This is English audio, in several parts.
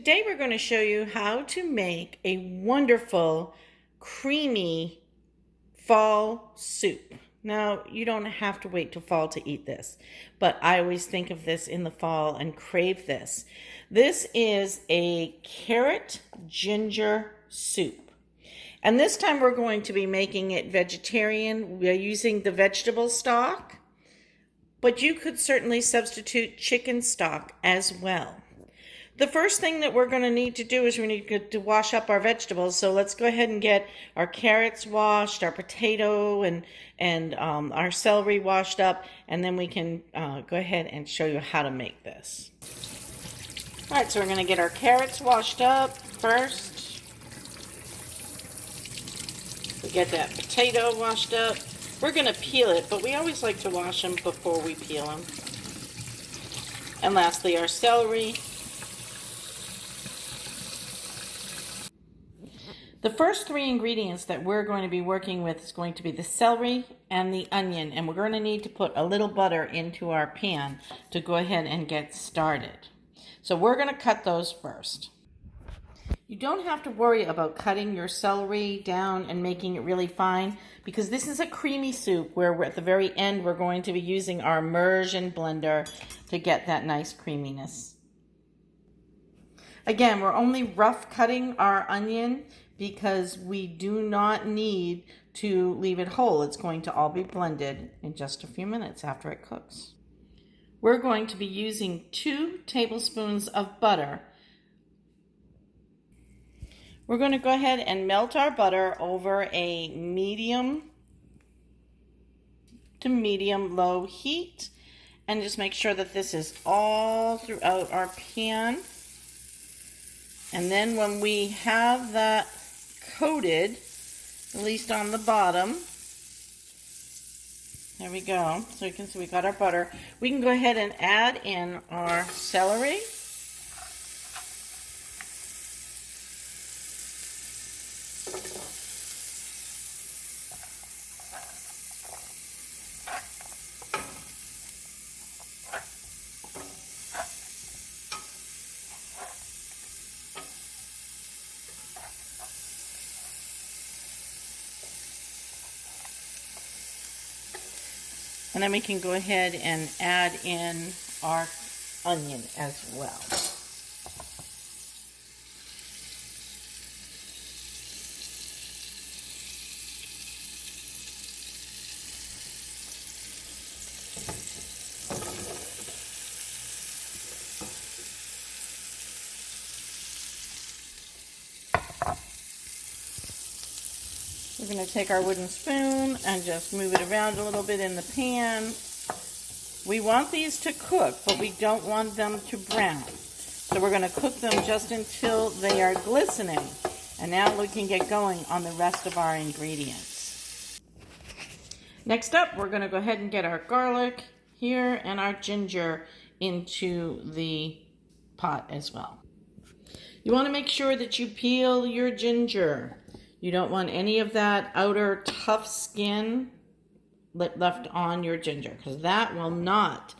Today we're going to show you how to make a wonderful, creamy fall soup. Now, you don't have to wait till fall to eat this, but I always think of this in the fall and crave this. This is a carrot ginger soup. And this time we're going to be making it vegetarian. We're using the vegetable stock, but you could certainly substitute chicken stock as well. The first thing that we're going to need to do is we need to wash up our vegetables. So let's go ahead and get our carrots washed, our potato and our celery washed up, and then we can go ahead and show you how to make this. All right, so we're going to get our carrots washed up first. We get that potato washed up. We're going to peel it, but we always like to wash them before we peel them. And lastly, our celery. The first three ingredients that we're going to be working with is going to be the celery and the onion, and we're going to need to put a little butter into our pan to go ahead and get started. So we're going to cut those first. You don't have to worry about cutting your celery down and making it really fine, because this is a creamy soup where at the very end we're going to be using our immersion blender to get that nice creaminess. Again, we're only rough cutting our onion because we do not need to leave it whole. It's going to all be blended in just a few minutes after it cooks. We're going to be using 2 tablespoons of butter. We're going to go ahead and melt our butter over a medium to medium low heat, and just make sure that this is all throughout our pan. And then when we have that coated, at least on the bottom, there we go. So you can see we got our butter. We can go ahead and add in our celery. And then we can go ahead and add in our onion as well. We're going to take our wooden spoon and just move it around a little bit in the pan. We want these to cook, but we don't want them to brown. So we're going to cook them just until they are glistening. And now we can get going on the rest of our ingredients. Next up, we're going to go ahead and get our garlic here and our ginger into the pot as well. You want to make sure that you peel your ginger. You don't want any of that outer tough skin left on your ginger, because that will not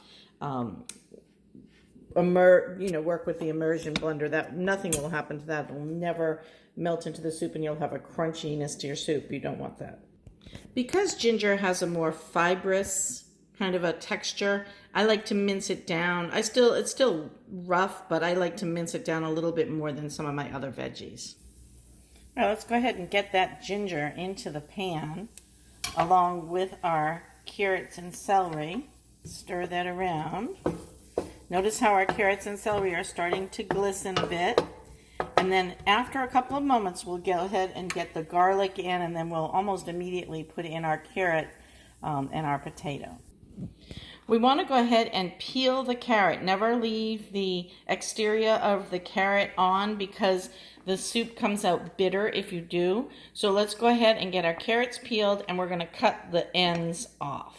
work with the immersion blender. That nothing will happen to that. It will never melt into the soup, and you'll have a crunchiness to your soup. You don't want that. Because ginger has a more fibrous kind of a texture, I like to mince it down. It's still rough, but I like to mince it down a little bit more than some of my other veggies. All right, let's go ahead and get that ginger into the pan along with our carrots and celery. Stir that around. Notice how our carrots and celery are starting to glisten a bit. And then after a couple of moments, we'll go ahead and get the garlic in, and then we'll almost immediately put in our carrot and our potato. We want to go ahead and peel the carrot. Never leave the exterior of the carrot on, because the soup comes out bitter if you do. So let's go ahead and get our carrots peeled, and we're going to cut the ends off.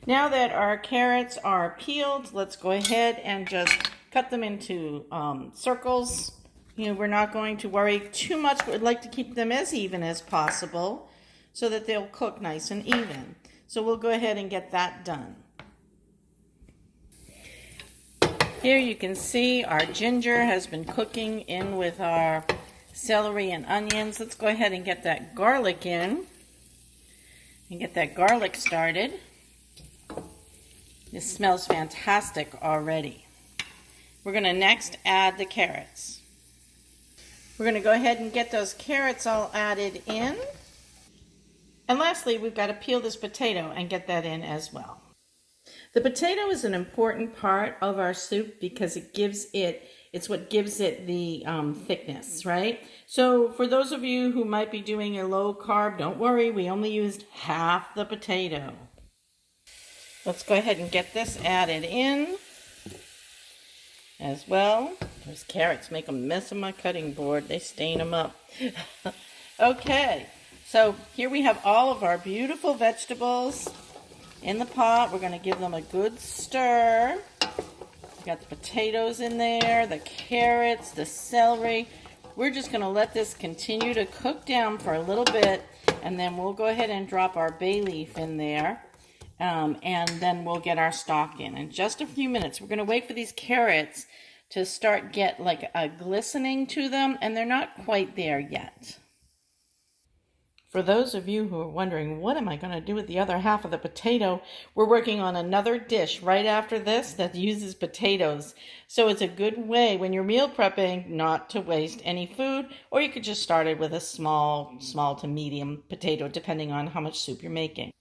Now that our carrots are peeled, let's go ahead and just cut them into circles. We're not going to worry too much. We'd like to keep them as even as possible so that they'll cook nice and even. So we'll go ahead and get that done. Here you can see our ginger has been cooking in with our celery and onions. Let's go ahead and get that garlic in and get that garlic started. This smells fantastic already. We're going to next add the carrots. We're going to go ahead and get those carrots all added in. And lastly, we've got to peel this potato and get that in as well. The potato is an important part of our soup because it's what gives it the thickness, right? So for those of you who might be doing a low carb, don't worry, we only used half the potato. Let's go ahead and get this added in as well. Those carrots make a mess of my cutting board. They stain them up. Okay, so here we have all of our beautiful vegetables in the pot. We're going to give them a good stir. We got the potatoes in there, the carrots, the celery. We're just going to let this continue to cook down for a little bit, and then we'll go ahead and drop our bay leaf in there, and then we'll get our stock in just a few minutes. We're going to wait for these carrots to start get like a glistening to them, and they're not quite there yet. For those of you who are wondering, what am I going to do with the other half of the potato? We're working on another dish right after this that uses potatoes. So it's a good way when you're meal prepping not to waste any food, or you could just start it with a small to medium potato, depending on how much soup you're making.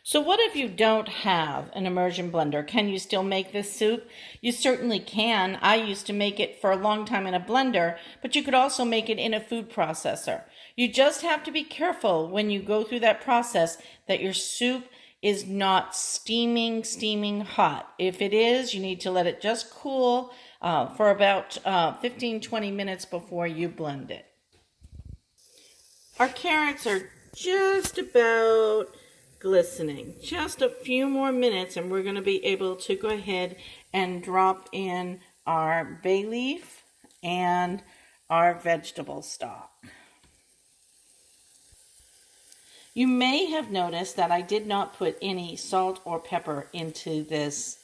So what if you don't have an immersion blender? Can you still make this soup? You certainly can. I used to make it for a long time in a blender, but you could also make it in a food processor. You just have to be careful when you go through that process that your soup is not steaming hot. If it is, you need to let it just cool for about 15-20 minutes before you blend it. Our carrots are just about glistening. Just a few more minutes and we're going to be able to go ahead and drop in our bay leaf and our vegetable stock. You may have noticed that I did not put any salt or pepper into this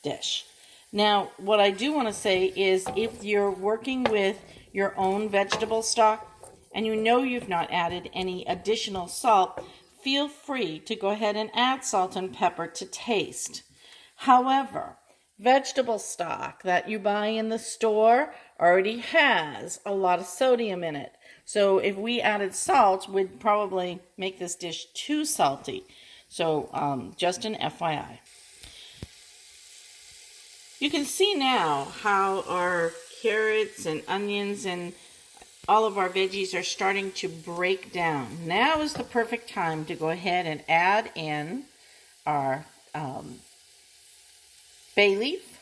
dish. Now, what I do want to say is if you're working with your own vegetable stock and you know you've not added any additional salt, feel free to go ahead and add salt and pepper to taste. However, vegetable stock that you buy in the store already has a lot of sodium in it. So if we added salt, we'd probably make this dish too salty. So just an FYI. You can see now how our carrots and onions and all of our veggies are starting to break down. Now is the perfect time to go ahead and add in our bay leaf.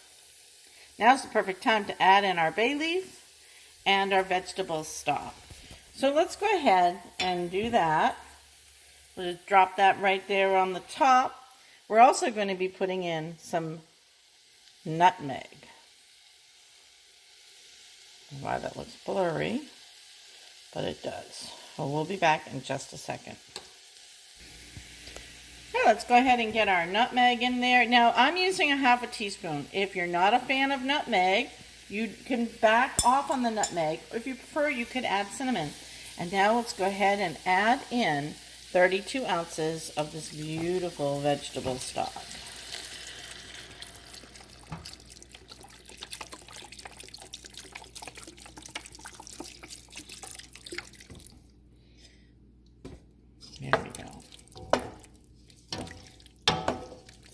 Now's the perfect time to add in our bay leaf and our vegetable stock. So let's go ahead and do that. We'll just drop that right there on the top. We're also going to be putting in some nutmeg. Why that looks blurry, but it does. So we'll be back in just a second. Okay, let's go ahead and get our nutmeg in there. Now I'm using a half a teaspoon. If you're not a fan of nutmeg, you can back off on the nutmeg. Or if you prefer, you could add cinnamon. And now let's go ahead and add in 32 ounces of this beautiful vegetable stock. There we go.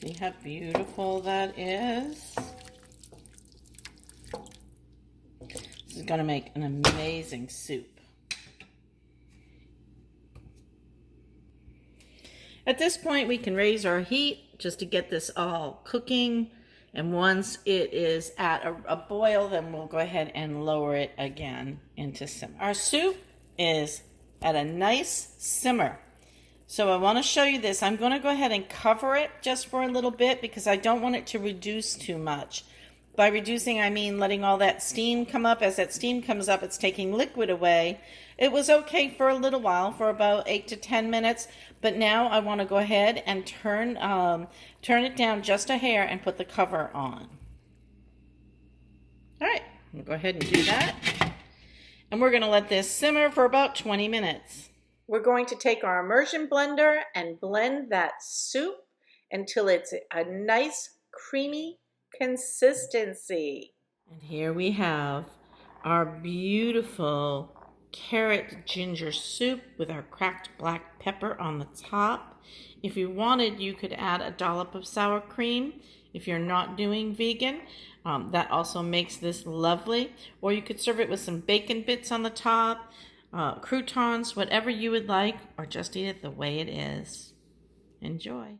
See how beautiful that is? This is going to make an amazing soup. At this point, we can raise our heat just to get this all cooking. And once it is at a boil, then we'll go ahead and lower it again into simmer. Our soup is at a nice simmer. So I want to show you this. I'm going to go ahead and cover it just for a little bit because I don't want it to reduce too much. By reducing, I mean letting all that steam come up. As that steam comes up, it's taking liquid away. It was okay for a little while, for about 8 to 10 minutes, but now I want to go ahead and turn it down just a hair and put the cover on. All right, we'll go ahead and do that. And we're going to let this simmer for about 20 minutes. We're going to take our immersion blender and blend that soup until it's a nice creamy consistency. And here we have our beautiful carrot ginger soup with our cracked black pepper on the top. If you wanted, you could add a dollop of sour cream if you're not doing vegan. That also makes this lovely. Or you could serve it with some bacon bits on the top, croutons, whatever you would like, or just eat it the way it is. Enjoy.